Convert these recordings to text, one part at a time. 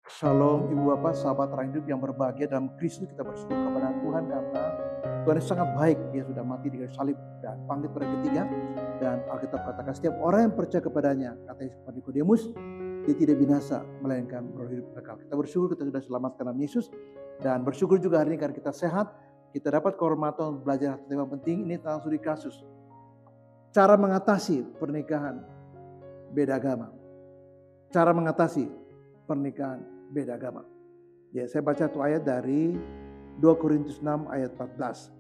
Shalom Ibu Bapak, sahabat terang hidup yang berbahagia dalam Kristus. Kita bersyukur kepada Tuhan karena Tuhan yang sangat baik. Dia sudah mati di kayu salib dan bangkit pada ketiga. Dan Alkitab katakan setiap orang yang percaya kepadanya, kata Yesus kepada Nikodemus, dia tidak binasa melainkan berhidup kekal. Kita bersyukur kita sudah selamatkan dalam Yesus. Dan bersyukur juga hari ini karena kita sehat. Kita dapat kehormatan untuk belajar tema penting ini tentang studi kasus. Cara mengatasi pernikahan beda agama. Cara mengatasi pernikahan beda agama. Ya, saya baca satu ayat dari 2 Korintus 6 ayat 14.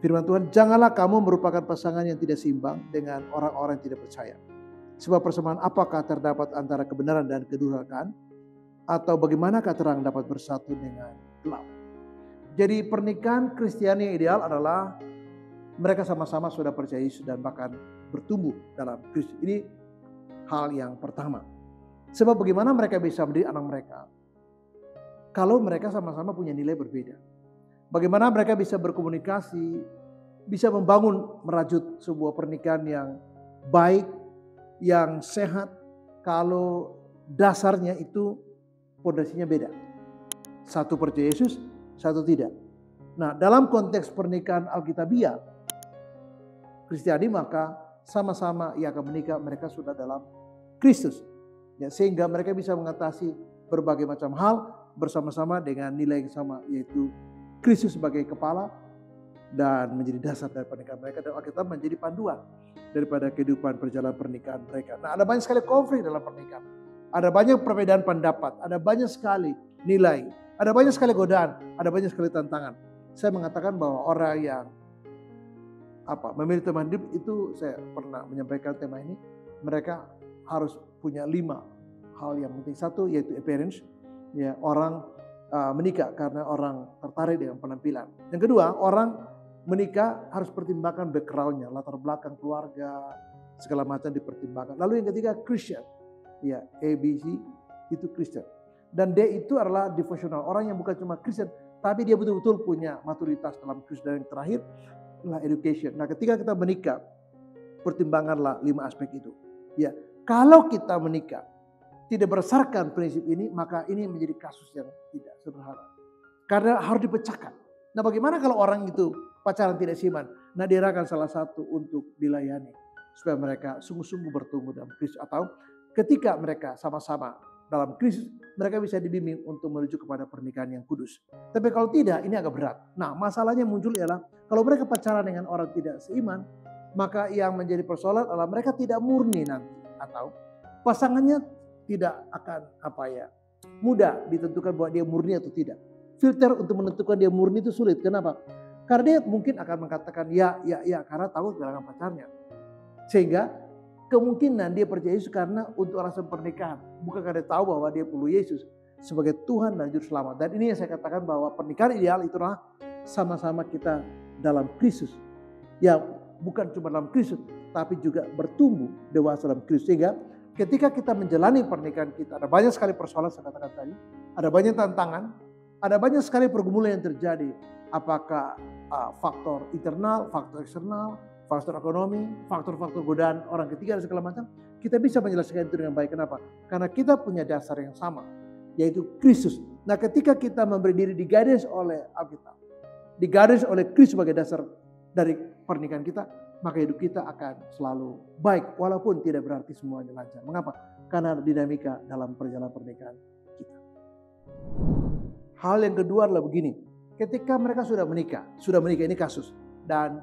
Firman Tuhan, janganlah kamu merupakan pasangan yang tidak seimbang dengan orang-orang yang tidak percaya. Sebab persamaan apakah terdapat antara kebenaran dan kedurhakaan? Atau bagaimanakah terang dapat bersatu dengan gelap? Jadi pernikahan Kristiani yang ideal adalah mereka sama-sama sudah percaya Yesus dan bahkan bertumbuh dalam Kristus. Ini hal yang pertama. Sebab bagaimana mereka bisa mendidik anak mereka kalau mereka sama-sama punya nilai berbeda. Bagaimana mereka bisa berkomunikasi, bisa membangun, merajut sebuah pernikahan yang baik, yang sehat, kalau dasarnya itu pondasinya beda. Satu percaya Yesus, satu tidak. Nah, dalam konteks pernikahan Alkitabiah, Kristiani maka sama-sama ia akan menikah, mereka sudah dalam Kristus. Ya, sehingga mereka bisa mengatasi berbagai macam hal bersama-sama dengan nilai yang sama, yaitu Kristus sebagai kepala dan menjadi dasar dari pernikahan mereka, dan Alkitab menjadi panduan daripada kehidupan perjalanan pernikahan mereka. Nah, ada banyak sekali konflik dalam pernikahan. Ada banyak perbedaan pendapat, ada banyak sekali nilai, ada banyak sekali godaan, ada banyak sekali tantangan. Saya mengatakan bahwa orang yang memilih teman hidup itu, saya pernah menyampaikan tema ini, mereka harus punya 5 hal yang penting. Satu yaitu appearance, ya, orang menikah karena orang tertarik dengan penampilan. Yang kedua, orang menikah harus pertimbangkan backgroundnya, latar belakang keluarga, segala macam dipertimbangkan. Lalu yang ketiga Christian, ya, A, B, C itu Christian. Dan D itu adalah devotional, orang yang bukan cuma Christian, tapi dia betul-betul punya maturitas dalam Kristus. Dan yang terakhir adalah education. Nah, ketika kita menikah, pertimbanganlah 5 aspek itu. Ya, kalau kita menikah tidak berdasarkan prinsip ini, maka ini menjadi kasus yang tidak sederhana. Karena harus dipecahkan. Nah, bagaimana kalau orang itu pacaran tidak seiman? Nah, diarahkan salah satu untuk dilayani. Supaya mereka sungguh-sungguh bertumbuh dalam Kristus. Atau ketika mereka sama-sama dalam Kristus, mereka bisa dibimbing untuk menuju kepada pernikahan yang kudus. Tapi kalau tidak, ini agak berat. Nah, masalahnya muncul ialah kalau mereka pacaran dengan orang tidak seiman, maka yang menjadi persoalan adalah mereka tidak murni nanti. Atau pasangannya tidak akan mudah ditentukan bahwa dia murni atau tidak. Filter untuk menentukan dia murni itu sulit. Kenapa? Karena dia mungkin akan mengatakan ya karena tahu kehilangan pacarnya. Sehingga kemungkinan dia percaya Yesus karena untuk alasan pernikahan, bukan karena dia tahu bahwa dia perlu Yesus sebagai Tuhan dan Juru Selamat. Dan ini yang saya katakan bahwa pernikahan ideal itu adalah sama-sama kita dalam Kristus. Ya, bukan cuma dalam Kristus, tapi juga bertumbuh dewasa dalam Kristus. Sehingga ketika kita menjalani pernikahan kita, ada banyak sekali persoalan, saya katakan tadi, ada banyak tantangan, ada banyak sekali pergumulan yang terjadi. Apakah faktor internal, faktor eksternal, faktor ekonomi, faktor-faktor godaan orang ketiga dan segala macam, kita bisa menyelesaikan itu dengan baik. Kenapa? Karena kita punya dasar yang sama, yaitu Kristus. Nah, ketika kita memberi diri di-guidance oleh Alkitab, di-guidance oleh Kristus sebagai dasar dari pernikahan kita, maka hidup kita akan selalu baik, walaupun tidak berarti semuanya lancar. Mengapa? Karena dinamika dalam perjalanan pernikahan kita. Hal yang kedua adalah begini, ketika mereka sudah menikah ini kasus, dan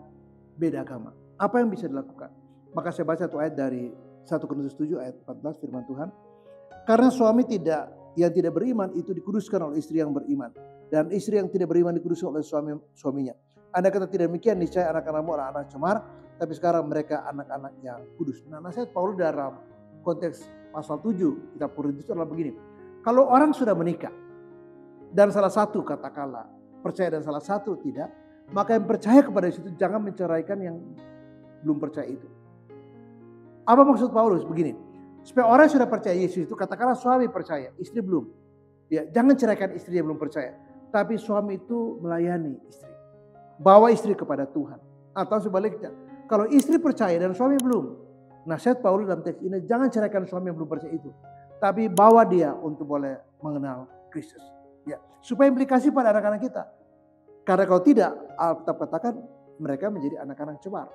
beda agama, apa yang bisa dilakukan? Maka saya baca satu ayat dari 1 Korintus 7 ayat 14, firman Tuhan. Karena suami yang tidak beriman itu dikuduskan oleh istri yang beriman, dan istri yang tidak beriman dikuduskan oleh suaminya. Anda kata tidak demikian, niscaya anak-anakmu adalah anak cemar, tapi sekarang mereka anak-anak yang kudus. Nah, nasihat Paulus dalam konteks pasal 7 kitab Korintus adalah begini. Kalau orang sudah menikah dan salah satu katakanlah percaya dan salah satu tidak, maka yang percaya kepada Yesus itu jangan menceraikan yang belum percaya itu. Apa maksud Paulus? Begini, supaya orang yang sudah percaya Yesus itu, katakanlah suami percaya, istri belum. Ya, jangan ceraikan istri yang belum percaya, tapi suami itu melayani istri. Bawa istri kepada Tuhan. Atau sebaliknya, kalau istri percaya dan suami belum, nasihat Paulus dalam teks ini, jangan ceraikan suami yang belum percaya itu, tapi bawa dia untuk boleh mengenal Kristus. Ya, supaya implikasi pada anak-anak kita. Karena kalau tidak, Alkitab katakan mereka menjadi anak-anak cemar.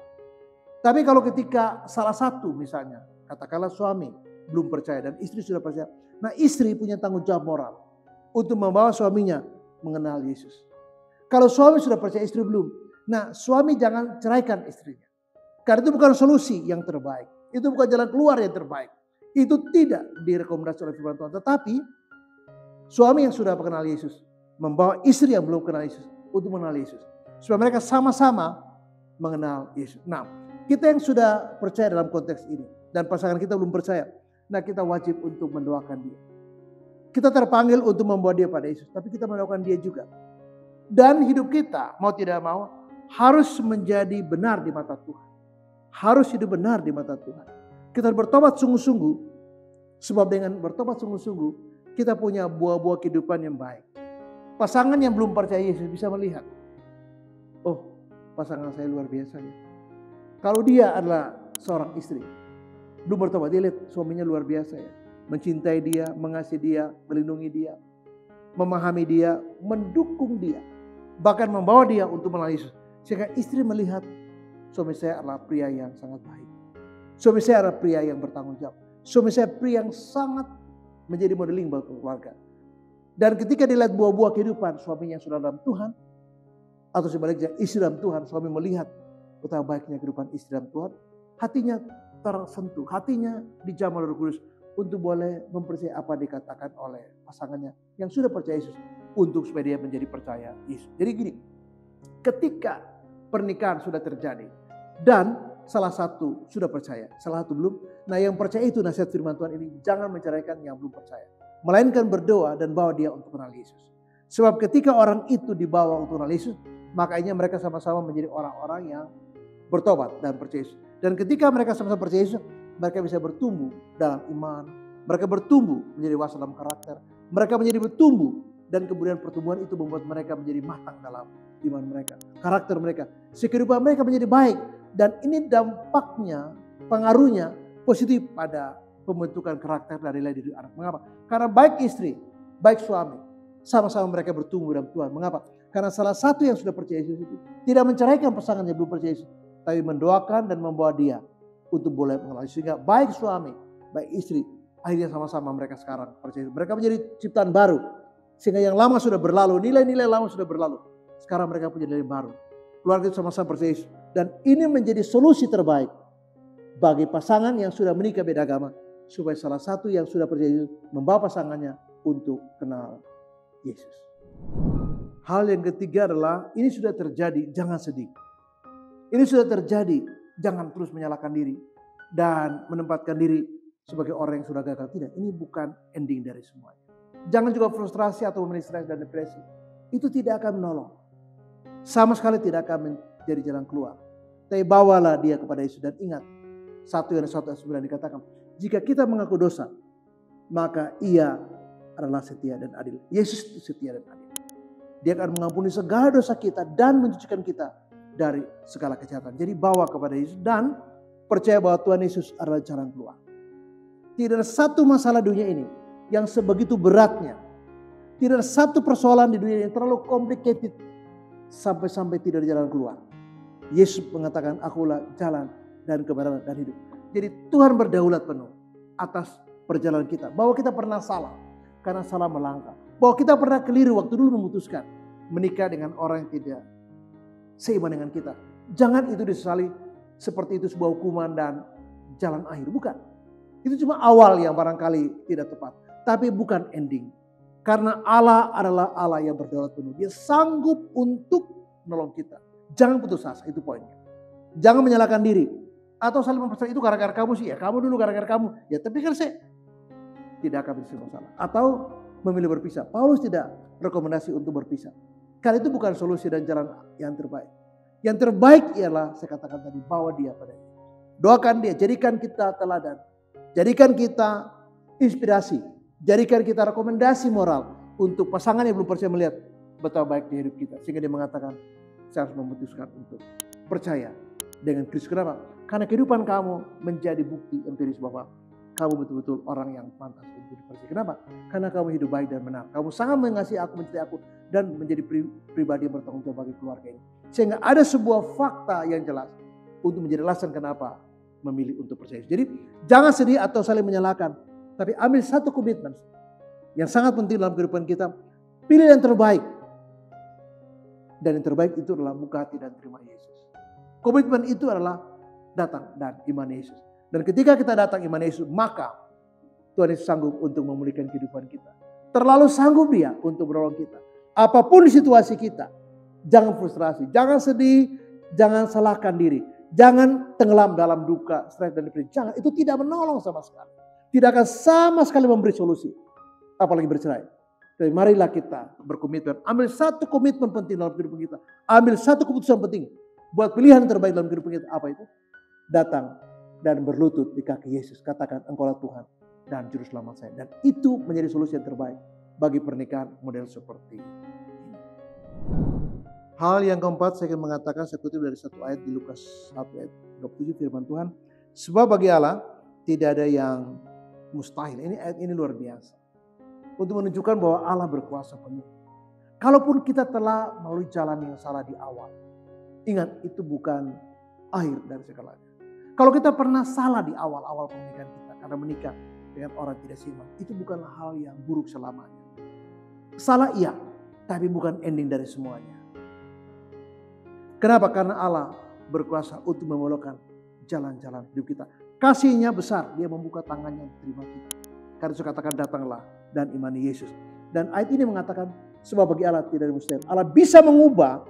Tapi kalau ketika salah satu misalnya, katakanlah suami belum percaya dan istri sudah percaya. Nah, istri punya tanggung jawab moral untuk membawa suaminya mengenal Yesus. Kalau suami sudah percaya, istri belum. Nah, suami jangan ceraikan istrinya. Karena itu bukan solusi yang terbaik. Itu bukan jalan keluar yang terbaik. Itu tidak direkomendasi oleh firman Tuhan. Tetapi suami yang sudah mengenal Yesus membawa istri yang belum kenal Yesus untuk mengenal Yesus. Supaya mereka sama-sama mengenal Yesus. Nah, kita yang sudah percaya dalam konteks ini dan pasangan kita belum percaya, nah kita wajib untuk mendoakan dia. Kita terpanggil untuk membawa dia pada Yesus, tapi kita mendoakan dia juga. Dan hidup kita mau tidak mau harus menjadi benar di mata Tuhan. Harus hidup benar di mata Tuhan. Kita bertobat sungguh-sungguh, sebab dengan bertobat sungguh-sungguh kita punya buah-buah kehidupan yang baik. Pasangan yang belum percaya Yesus bisa melihat, oh pasangan saya luar biasa ya. Kalau dia adalah seorang istri, belum bertobat, dia lihat suaminya luar biasa ya. Mencintai dia, mengasihi dia, melindungi dia, memahami dia, mendukung dia. Bahkan membawa dia untuk mengenal Yesus. Sehingga istri melihat, suami saya adalah pria yang sangat baik. Suami saya adalah pria yang bertanggung jawab. Suami saya pria yang sangat menjadi modeling buat keluarga. Dan ketika dilihat buah-buah kehidupan suaminya sudah dalam Tuhan, atau sebaliknya istri dalam Tuhan, suami melihat betapa baiknya kehidupan istri dalam Tuhan, hatinya tersentuh, hatinya dijamah oleh Roh Kudus untuk boleh mempercayai apa dikatakan oleh pasangannya yang sudah percaya Yesus, untuk supaya dia menjadi percaya Yesus. Jadi gini, ketika pernikahan sudah terjadi dan salah satu sudah percaya, salah satu belum, nah yang percaya itu nasihat firman Tuhan ini, jangan menceraikan yang belum percaya, melainkan berdoa dan bawa dia untuk kenal Yesus. Sebab ketika orang itu dibawa untuk kenal Yesus, makanya mereka sama-sama menjadi orang-orang yang bertobat dan percaya Yesus. Dan ketika mereka sama-sama percaya Yesus, mereka bisa bertumbuh dalam iman. Mereka bertumbuh menjadi dewasa dalam karakter. Mereka menjadi bertumbuh dan kemudian pertumbuhan itu membuat mereka menjadi matang dalam iman mereka, karakter mereka. Kehidupan mereka menjadi baik dan ini dampaknya, pengaruhnya positif pada pembentukan karakter dari diri anak. Mengapa? Karena baik istri, baik suami, sama-sama mereka bertumbuh dalam Tuhan. Mengapa? Karena salah satu yang sudah percaya Yesus itu tidak menceraikan pasangan yang belum percaya Yesus, tapi mendoakan dan membawa dia untuk boleh mengenal Yesus. Sehingga baik suami, baik istri, akhirnya sama-sama mereka sekarang percaya Yesus. Mereka menjadi ciptaan baru. Sehingga yang lama sudah berlalu, nilai-nilai lama sudah berlalu. Sekarang mereka punya nilai baru. Keluarga itu sama-sama percaya Yesus. Dan ini menjadi solusi terbaik bagi pasangan yang sudah menikah beda agama. Supaya salah satu yang sudah percaya Yesus membawa pasangannya untuk kenal Yesus. Hal yang ketiga adalah ini sudah terjadi, jangan sedih. Ini sudah terjadi, jangan terus menyalahkan diri dan menempatkan diri sebagai orang yang sudah gagal. Tidak, ini bukan ending dari semuanya. Jangan juga frustrasi atau memiliki stres dan depresi. Itu tidak akan menolong. Sama sekali tidak akan menjadi jalan keluar. Tapi bawalah dia kepada Yesus dan ingat 1 Yohanes 1:9 dikatakan, jika kita mengaku dosa, maka ia adalah setia dan adil. Yesus itu setia dan adil. Dia akan mengampuni segala dosa kita dan mencucikan kita dari segala kejahatan. Jadi bawa kepada Yesus dan percaya bahwa Tuhan Yesus adalah jalan keluar. Tidak ada satu masalah dunia ini yang sebegitu beratnya. Tidak ada satu persoalan di dunia yang terlalu complicated sampai-sampai tidak ada jalan keluar. Yesus mengatakan, akulah jalan dan kebenaran dan hidup. Jadi Tuhan berdaulat penuh atas perjalanan kita. Bahwa kita pernah salah karena salah melangkah. Bahwa kita pernah keliru waktu dulu memutuskan menikah dengan orang yang tidak seiman dengan kita. Jangan itu disesali seperti itu sebuah hukuman dan jalan akhir. Bukan. Itu cuma awal yang barangkali tidak tepat. Tapi bukan ending. Karena Allah adalah Allah yang berdaulat penuh. Dia sanggup untuk menolong kita. Jangan putus asa, itu poinnya. Jangan menyalahkan diri. Atau saling mempercayai itu gara-gara kamu sih ya. Kamu dulu gara-gara kamu. Ya tapi kan saya tidak akan bisa masalah. Atau memilih berpisah. Paulus tidak rekomendasi untuk berpisah. Karena itu bukan solusi dan jalan yang terbaik. Yang terbaik ialah saya katakan tadi, bawa dia pada Yesus. Doakan dia, jadikan kita teladan. Jadikan kita inspirasi. Jadikan kita rekomendasi moral untuk pasangan yang belum percaya melihat betapa baik di hidup kita. Sehingga dia mengatakan, saya harus memutuskan untuk percaya dengan Kristus. Kenapa? Karena kehidupan kamu menjadi bukti empiris bahwa kamu betul-betul orang yang pantas untuk dipercaya. Kenapa? Karena kamu hidup baik dan benar. Kamu sangat mengasihi aku, mencintai aku, dan menjadi pribadi yang bertanggung jawab bagi keluarga ini. Sehingga ada sebuah fakta yang jelas untuk menjadi alasan kenapa memilih untuk percaya. Jadi jangan sedih atau saling menyalahkan. Tapi ambil satu komitmen yang sangat penting dalam kehidupan kita. Pilih yang terbaik. Dan yang terbaik itu adalah buka hati dan terima Yesus. Komitmen itu adalah datang dan iman Yesus. Dan ketika kita datang iman Yesus, maka Tuhan Yesus sanggup untuk memulihkan kehidupan kita. Terlalu sanggup Dia untuk menolong kita. Apapun situasi kita, jangan frustrasi, jangan sedih, jangan salahkan diri. Jangan tenggelam dalam duka, stres dan depresi. Jangan, itu tidak menolong sama sekali. Tidak akan sama sekali memberi solusi. Apalagi bercerai. Jadi marilah kita berkomitmen. Ambil satu komitmen penting dalam kehidupan kita. Ambil satu keputusan penting. Buat pilihan terbaik dalam kehidupan kita. Apa itu? Datang dan berlutut di kaki Yesus. Katakan, Engkaulah Tuhan dan Juru Selamat saya. Dan itu menjadi solusi yang terbaik bagi pernikahan model seperti ini. Hal yang keempat saya akan mengatakan, saya kutip dari satu ayat di Lukas 1 ayat 27 firman Tuhan. Sebab bagi Allah tidak ada yang mustahil. Ini ayat ini luar biasa. Untuk menunjukkan bahwa Allah berkuasa penuh. Kalaupun kita telah melalui jalan yang salah di awal. Ingat, itu bukan akhir dari segalanya. Kalau kita pernah salah di awal-awal pernikahan kita karena menikah dengan orang tidak seiman, itu bukanlah hal yang buruk selamanya. Salah iya, tapi bukan ending dari semuanya. Kenapa? Karena Allah berkuasa untuk memulihkan jalan-jalan hidup kita. Kasihnya besar, Dia membuka tangannya untuk terima kita. Karena Yesus katakan, datanglah dan imani Yesus. Dan ayat ini mengatakan, sebab bagi Allah tidak ada mustahil. Allah bisa mengubah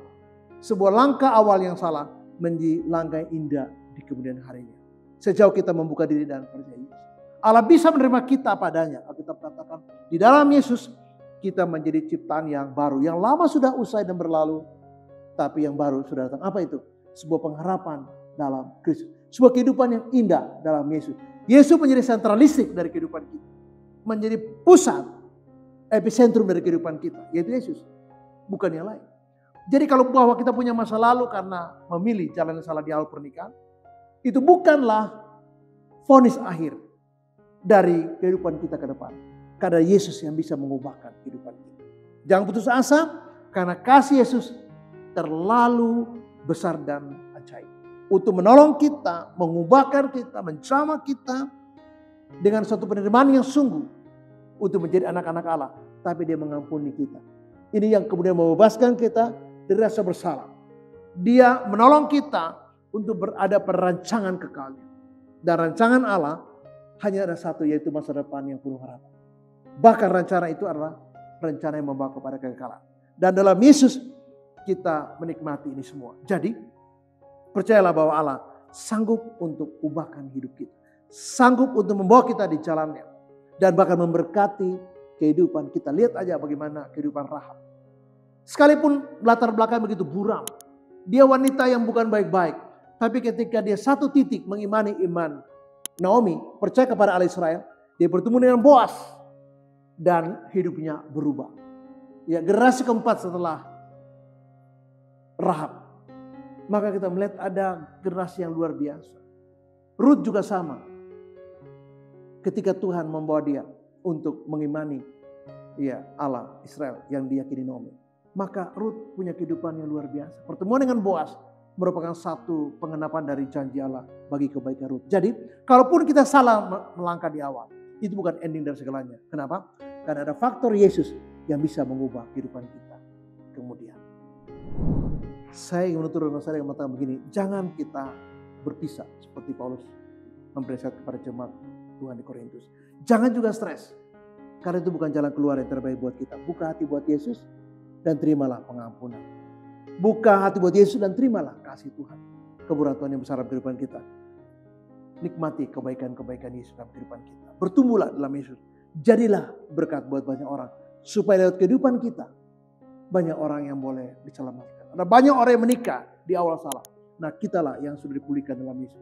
sebuah langkah awal yang salah menjadi langkah yang indah di kemudian harinya. Sejauh kita membuka diri dan percaya Yesus. Allah bisa menerima kita padanya. Alkitab katakan, di dalam Yesus kita menjadi ciptaan yang baru. Yang lama sudah usai dan berlalu, tapi yang baru sudah datang. Apa itu? Sebuah pengharapan dalam Kristus. Sebuah kehidupan yang indah dalam Yesus. Yesus menjadi sentralistik dari kehidupan kita. Menjadi pusat, epicentrum dari kehidupan kita. Yaitu Yesus. Bukan yang lain. Jadi kalau bahwa kita punya masa lalu karena memilih jalan yang salah di awal pernikahan, itu bukanlah vonis akhir dari kehidupan kita ke depan. Karena Yesus yang bisa mengubahkan kehidupan kita. Jangan putus asa, karena kasih Yesus terlalu besar dan ajaib. Untuk menolong kita, mengubahkan kita, menjamah kita dengan suatu penerimaan yang sungguh. Untuk menjadi anak-anak Allah. Tapi Dia mengampuni kita. Ini yang kemudian membebaskan kita dari rasa bersalah. Dia menolong kita untuk berada pada rancangan kekalnya. Dan rancangan Allah hanya ada satu, yaitu masa depan yang penuh harapan. Bahkan rencana itu adalah rencana yang membawa kepada kekekalan. Dan dalam Yesus kita menikmati ini semua. Jadi percayalah bahwa Allah sanggup untuk ubahkan hidup kita. Sanggup untuk membawa kita di jalannya. Dan bahkan memberkati kehidupan kita. Lihat aja bagaimana kehidupan Rahab. Sekalipun latar belakang begitu buram. Dia wanita yang bukan baik-baik. Tapi ketika dia satu titik mengimani iman Naomi, percaya kepada Allah Israel, dia bertemu dengan Boas. Dan hidupnya berubah. Ya, generasi keempat setelah Rahab. Maka kita melihat ada generasi yang luar biasa. Rut juga sama. Ketika Tuhan membawa dia untuk mengimani Allah Israel yang diyakini Naomi. Maka Rut punya kehidupan yang luar biasa. Pertemuan dengan Boas merupakan satu pengenapan dari janji Allah bagi kebaikan Rut. Jadi, kalaupun kita salah melangkah di awal, itu bukan ending dari segalanya. Kenapa? Karena ada faktor Yesus yang bisa mengubah kehidupan kita kemudian. Saya ingin menutur dengan saya yang mengatakan begini, jangan kita berpisah seperti Paulus memberi nasihat kepada jemaat Tuhan di Korintus. Jangan juga stres, karena itu bukan jalan keluar yang terbaik buat kita. Buka hati buat Yesus dan terimalah pengampunan. Buka hati buat Yesus dan terimalah kasih Tuhan. Kemurahan Tuhan yang besar dalam kehidupan kita. Nikmati kebaikan-kebaikan Yesus dalam kehidupan kita. Bertumbuhlah dalam Yesus. Jadilah berkat buat banyak orang. Supaya lewat kehidupan kita, banyak orang yang boleh diselamatkan. Ada banyak orang yang menikah di awal salah. Nah, kitalah yang sudah dipulihkan dalam Yesus.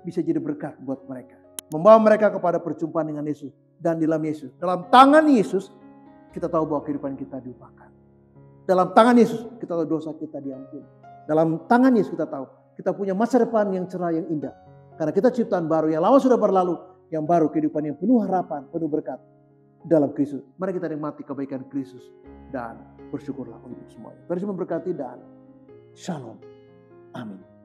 Bisa jadi berkat buat mereka. Membawa mereka kepada perjumpaan dengan Yesus. Dan dalam Yesus. Dalam tangan Yesus, kita tahu bahwa kehidupan kita diubahkan. Dalam tangan Yesus kita tahu dosa kita diampuni. Dalam tangan Yesus kita tahu kita punya masa depan yang cerah, yang indah. Karena kita ciptaan baru, yang lama sudah berlalu, yang baru, kehidupan yang penuh harapan, penuh berkat dalam Kristus. Mari kita nikmati kebaikan Kristus dan bersyukurlah untuk semuanya. Tuhan Yesus memberkati dan shalom. Amin.